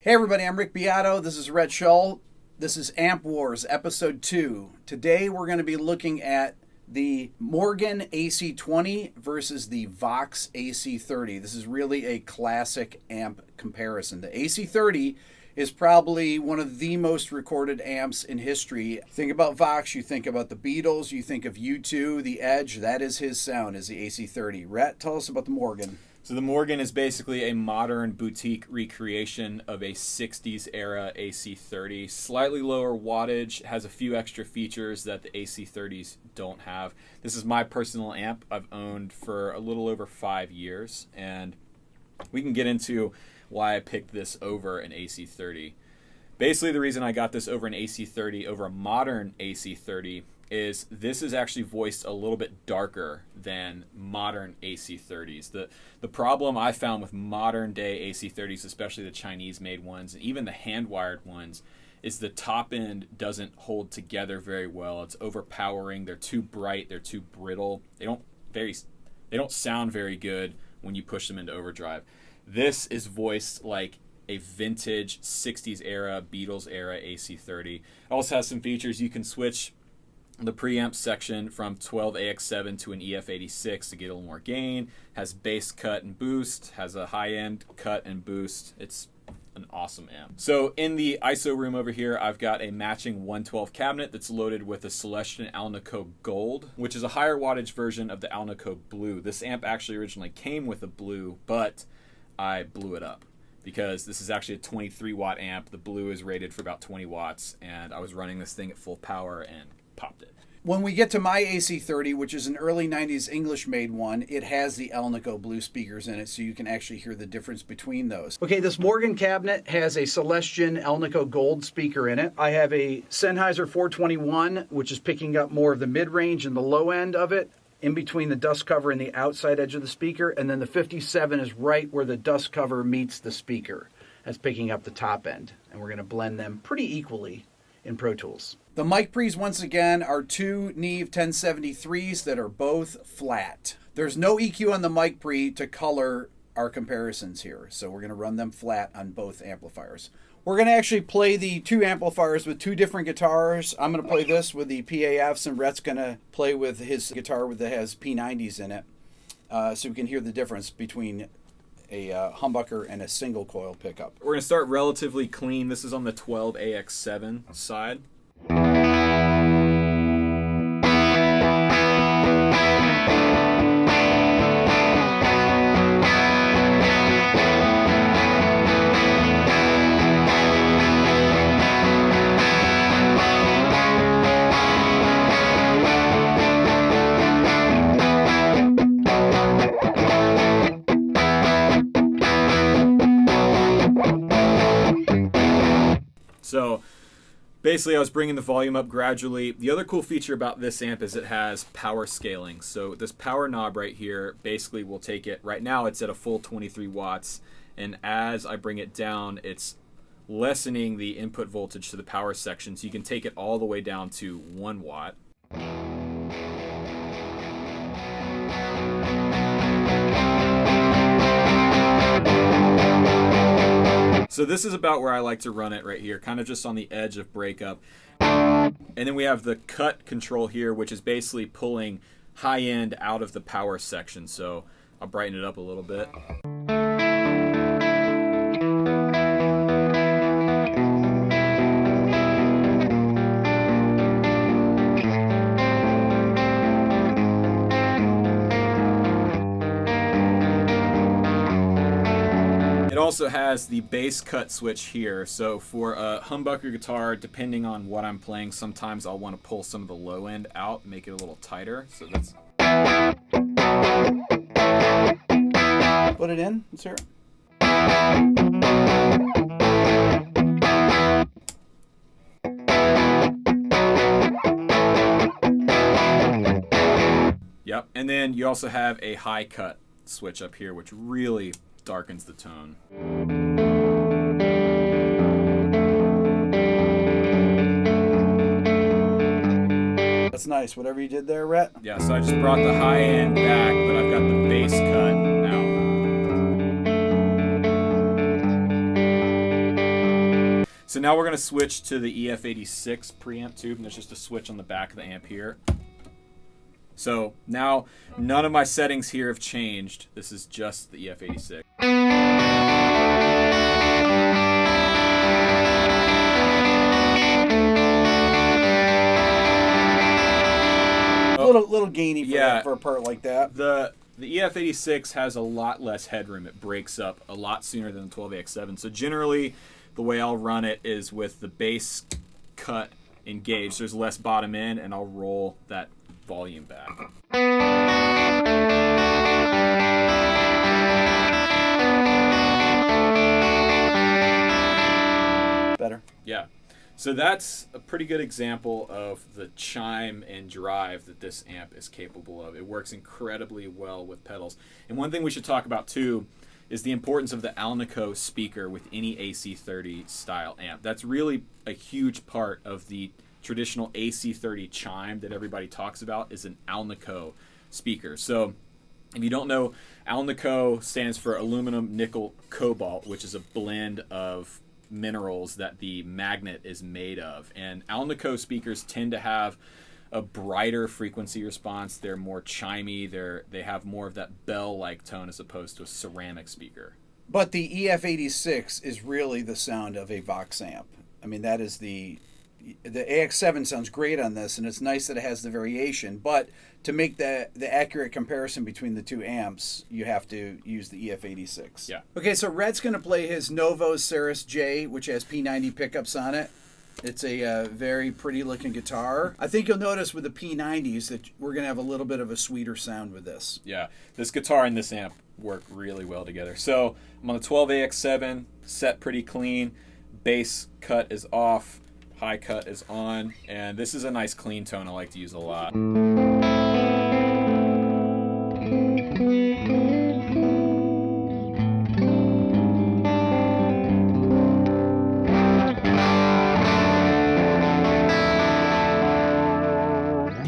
Hey everybody, I'm Rick Beato. This is Rhett Shull. This is Amp Wars, Episode 2. Today we're going to be looking at the Morgan AC20 versus the Vox AC30. This is really a classic amp comparison. The AC30 is probably one of the most recorded amps in history. Think about Vox, you think about the Beatles, you think of U2, the Edge. That is his sound, is the AC30. Rhett, tell us about the Morgan. So the Morgan is basically a modern boutique recreation of a 60s era AC30. Slightly lower wattage, has a few extra features that the AC30s don't have. This is my personal amp I've owned for a little over 5 years, and we can get into why I picked this over an AC30. Basically, the reason I got this over an AC30 over a modern AC30 is this is actually voiced a little bit darker than modern AC30s. The problem I found with modern day AC30s, especially the Chinese made ones and even the hand wired ones, is the top end doesn't hold together very well. It's overpowering, they're too bright, they're too brittle. They don't sound very good when you push them into overdrive. This is voiced like a vintage 60s era, Beatles era AC30. It also has some features. You can switch the preamp section from 12AX7 to an EF86 to get a little more gain. Has bass cut and boost, has a high-end cut and boost. It's an awesome amp. So in the ISO room over here, I've got a matching 112 cabinet that's loaded with a Celestion Alnico Gold, which is a higher wattage version of the Alnico Blue. This amp actually originally came with a blue, but I blew it up because this is actually a 23 watt amp. The blue is rated for about 20 watts, and I was running this thing at full power and popped it. When we get to my AC30, which is an early 90s English-made one, it has the Alnico Blue speakers in it, so you can actually hear the difference between those. Okay, this Morgan cabinet has a Celestion Alnico Gold speaker in it. I have a Sennheiser 421, which is picking up more of the mid-range and the low end of it, in between the dust cover and the outside edge of the speaker, and then the 57 is right where the dust cover meets the speaker. That's picking up the top end, and we're going to blend them pretty equally in Pro Tools. The mic pre's, once again, are two Neve 1073s that are both flat. There's no EQ on the mic pre to color our comparisons here, so we're going to run them flat on both amplifiers. We're going to actually play the two amplifiers with two different guitars. I'm going to play this with the PAFs, and Rhett's going to play with his guitar that has P90s in it, so we can hear the difference between a humbucker and a single coil pickup. We're going to start relatively clean. This is on the 12AX7 side. So basically I was bringing the volume up gradually. The other cool feature about this amp is it has power scaling. So this power knob right here basically will take it, right now it's at a full 23 watts, and as I bring it down, it's lessening the input voltage to the power section, so you can take it all the way down to 1 watt. So this is about where I like to run it right here, kind of just on the edge of breakup. And then we have the cut control here, which is basically pulling high end out of the power section. So I'll brighten it up a little bit. It also has the bass cut switch here, so for a humbucker guitar, depending on what I'm playing, sometimes I'll want to pull some of the low end out, make it a little tighter. So that's... Put it in, let's hear it. Yep, and then you also have a high cut switch up here, which really darkens the tone. That's nice. Whatever you did there, Rhett. Yeah, so I just brought the high end back, but I've got the bass cut out. So now we're going to switch to the EF86 preamp tube, and there's just a switch on the back of the amp here. So now none of my settings here have changed. This is just the EF86. Little gainy for a part like that. The EF86 has a lot less headroom. It breaks up a lot sooner than the 12AX7. So generally, the way I'll run it is with the bass cut engaged. There's less bottom end, and I'll roll that volume back. Better. Yeah. So that's a pretty good example of the chime and drive that this amp is capable of. It works incredibly well with pedals. And one thing we should talk about too is the importance of the Alnico speaker with any AC30 style amp. That's really a huge part of the traditional AC30 chime that everybody talks about is an Alnico speaker. So if you don't know, Alnico stands for aluminum, nickel, cobalt, which is a blend of minerals that the magnet is made of. And Alnico speakers tend to have a brighter frequency response. They're more chimey. They have more of that bell-like tone as opposed to a ceramic speaker. But the EF86 is really the sound of a Vox amp. I mean, that is the AX7 sounds great on this, and it's nice that it has the variation. But to make the accurate comparison between the two amps, you have to use the EF86. Yeah. Okay, so Rhett's going to play his Novo Ceres J, which has P90 pickups on it. It's a very pretty looking guitar. I think you'll notice with the P90s that we're going to have a little bit of a sweeter sound with this. Yeah, this guitar and this amp work really well together. So I'm on the 12AX7, set pretty clean. Bass cut is off. High cut is on, and this is a nice clean tone I like to use a lot.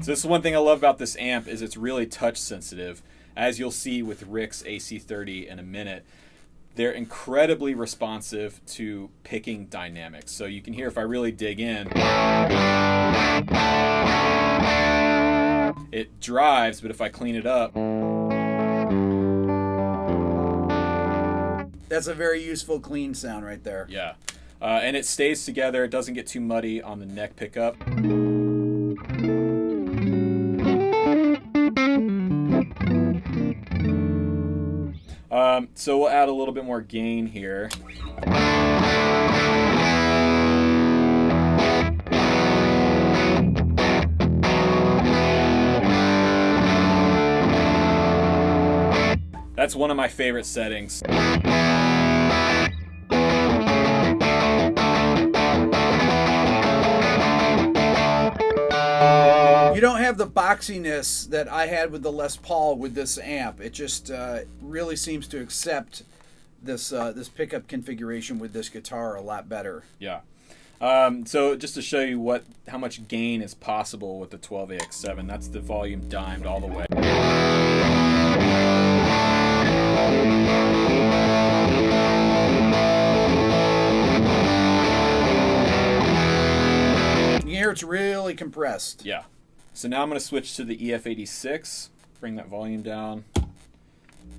So this is one thing I love about this amp is it's really touch sensitive. As you'll see with Rick's AC30 in a minute, they're incredibly responsive to picking dynamics. So you can hear if I really dig in, it drives, but if I clean it up, that's a very useful clean sound right there. Yeah. And it stays together. It doesn't get too muddy on the neck pickup. So we'll add a little bit more gain here. That's one of my favorite settings. You don't have the boxiness that I had with the Les Paul with this amp. It just really seems to accept this pickup configuration with this guitar a lot better. Yeah. So just to show you how much gain is possible with the 12AX7, that's the volume dimed all the way. You can hear it's really compressed. Yeah. So now I'm going to switch to the EF86, bring that volume down,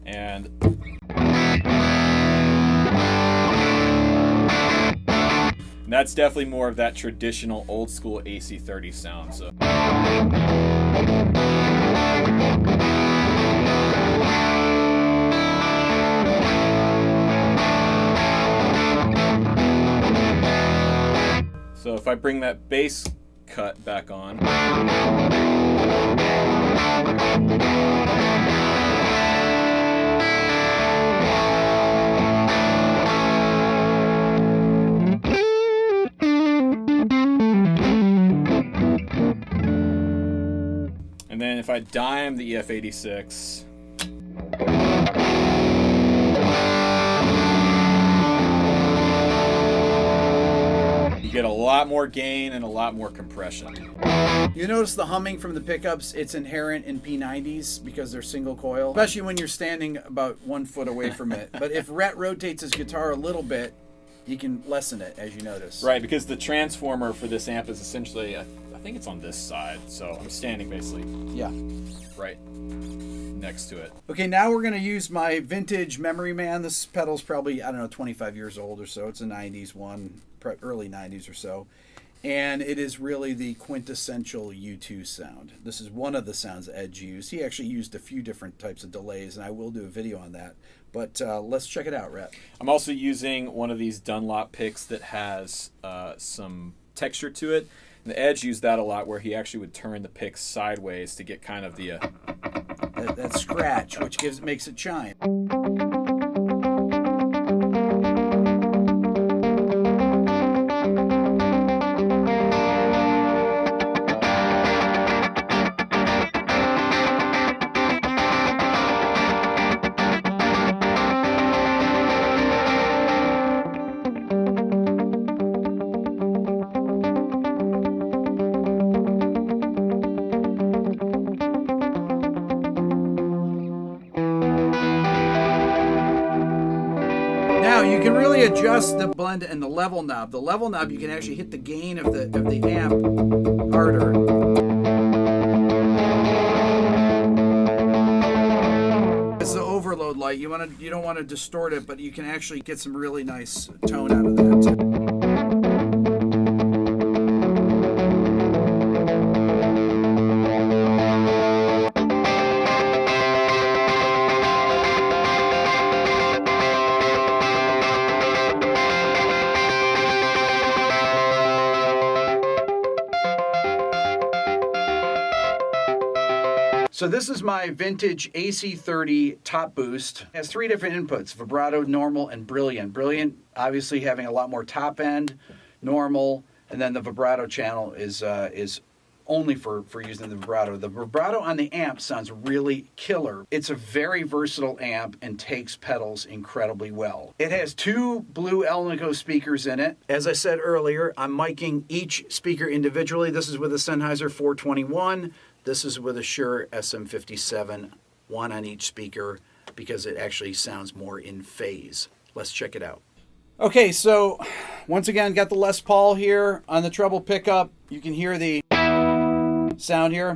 and that's definitely more of that traditional old school AC30 sound. So if I bring that bass cut back on, and then if I dime the EF86, you get a lot more gain and a lot more compression. You notice the humming from the pickups, it's inherent in P90s because they're single coil, especially when you're standing about 1 foot away from it. But if Rhett rotates his guitar a little bit, you can lessen it, as you notice. Right, because the transformer for this amp is essentially, I think it's on this side, so I'm standing basically right next to it. Okay, now we're going to use my vintage Memory Man. This pedal's probably, I don't know, 25 years old or so. It's a 90s one, early 90s or so. And it is really the quintessential U2 sound. This is one of the sounds Edge used. He actually used a few different types of delays, and I will do a video on that. But let's check it out, Rhett. I'm also using one of these Dunlop picks that has some texture to it. And the Edge used that a lot, where he actually would turn the pick sideways to get kind of the... that scratch, which makes it chime. Now you can really adjust the blend and the level knob. The level knob, you can actually hit the gain of the amp harder. It's the overload light. You don't want to distort it, but you can actually get some really nice tone out of that too. So this is my vintage AC30 top boost. It has three different inputs: vibrato, normal, and brilliant. Brilliant, obviously having a lot more top end, normal, and then the vibrato channel is only for using the vibrato. The vibrato on the amp sounds really killer. It's a very versatile amp and takes pedals incredibly well. It has two blue Alnico speakers in it. As I said earlier, I'm miking each speaker individually. This is with a Sennheiser 421. This is with a Shure SM57, one on each speaker, because it actually sounds more in phase. Let's check it out. Okay, so once again, got the Les Paul here on the treble pickup. You can hear the sound here.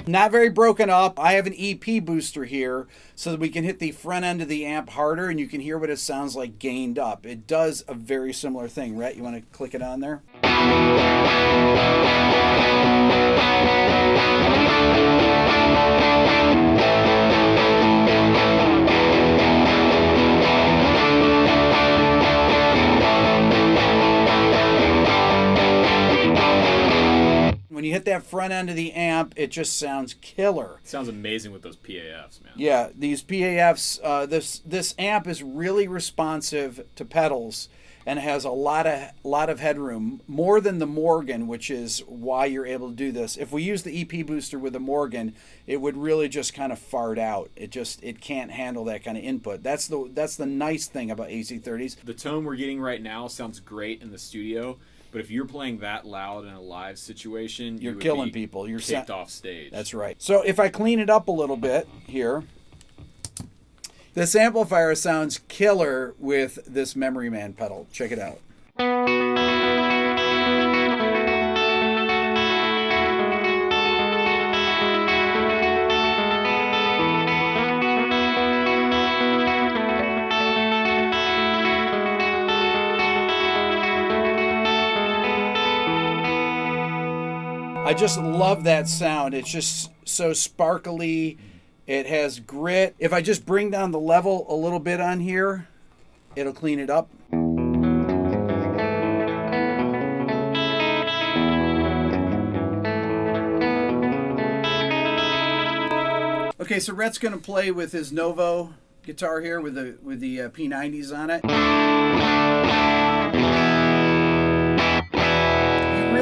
Not very broken up. I have an EP booster here so that we can hit the front end of the amp harder and you can hear what it sounds like gained up. It does a very similar thing. Rhett, you want to click it on there? When you hit that front end of the amp, it just sounds killer. It sounds amazing with those PAFs, man. Yeah, these PAFs, this amp is really responsive to pedals and it has a lot of headroom, more than the Morgan, which is why you're able to do this. If we use the EP booster with the Morgan, it would really just kind of fart out. It can't handle that kind of input. That's the nice thing about AC30s. The tone we're getting right now sounds great in the studio. But if you're playing that loud in a live situation, you're killing people. You're kicked off stage. That's right. So if I clean it up a little bit here, this amplifier sounds killer with this Memory Man pedal. Check it out. I just love that sound. It's just so sparkly. It has grit. If I just bring down the level a little bit on here, it'll clean it up. Okay, so Rhett's going to play with his Novo guitar here with the P90s on it.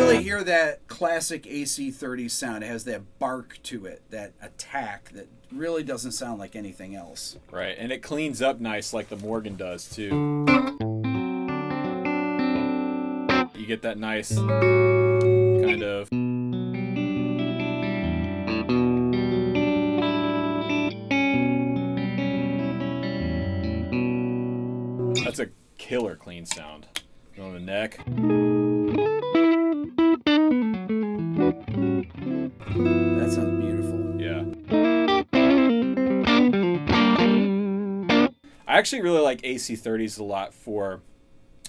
really hear that classic AC30 sound. It has that bark to it, that attack that really doesn't sound like anything else. Right, and it cleans up nice like the Morgan does too. You get that nice kind of... That's a killer clean sound. On the neck. That sounds beautiful. Yeah. I actually really like AC30s a lot for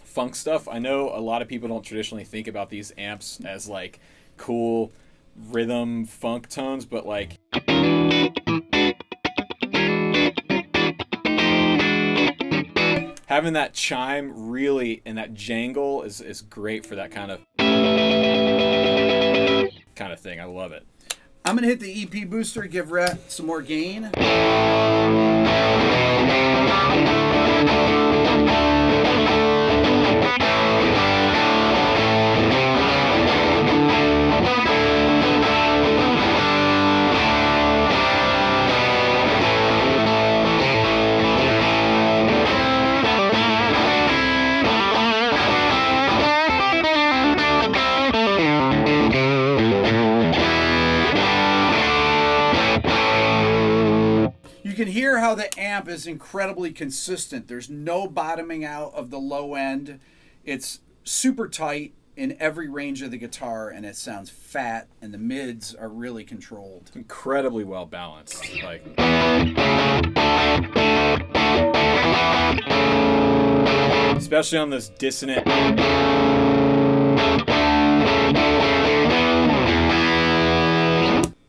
funk stuff. I know a lot of people don't traditionally think about these amps as like cool rhythm funk tones, but like having that chime really and that jangle is great for that kind of thing. I love it. I'm going to hit the EP booster, give Rhett some more gain. You can hear how the amp is incredibly consistent. There's no bottoming out of the low end. It's super tight in every range of the guitar, and it sounds fat, and the mids are really controlled. Incredibly well balanced. Like, especially on this dissonant.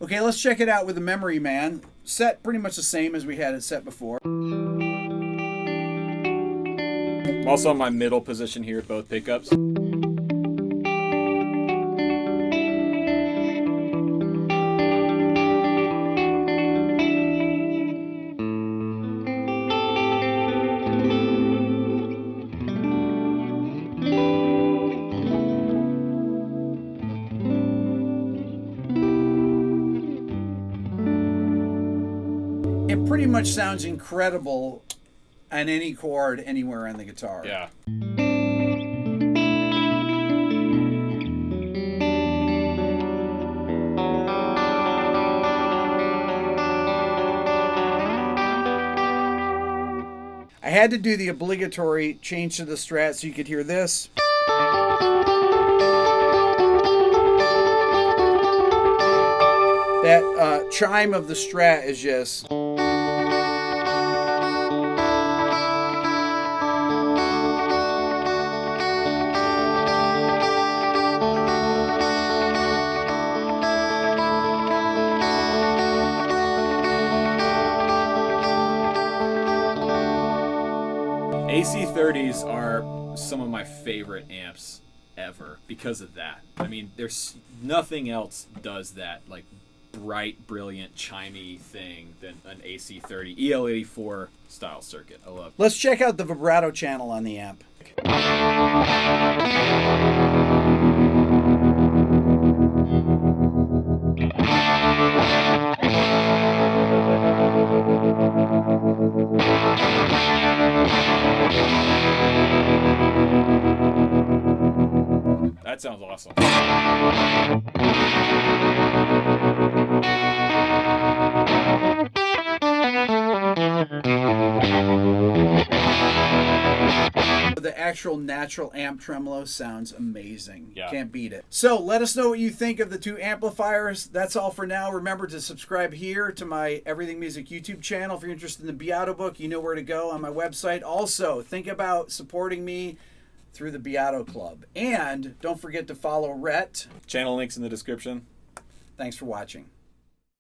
Okay, let's check it out with the Memory Man. Set pretty much the same as we had it set before. Also on my middle position here at both pickups. It pretty much sounds incredible on any chord anywhere on the guitar. Yeah. I had to do the obligatory change to the Strat so you could hear this. That chime of the Strat is just... AC30s are some of my favorite amps ever because of that. I mean, there's nothing else does that like bright, brilliant, chimey thing than an AC30 EL84 style circuit. I love it. Let's check out the vibrato channel on the amp. That sounds awesome. The actual natural amp tremolo sounds amazing. Yeah. Can't beat it. So let us know what you think of the two amplifiers. That's all for now. Remember to subscribe here to my Everything Music YouTube channel. If you're interested in the Beato Book, you know where to go on my website. Also, think about supporting me through the Beato Club. And don't forget to follow Rhett. Channel links in the description. Thanks for watching.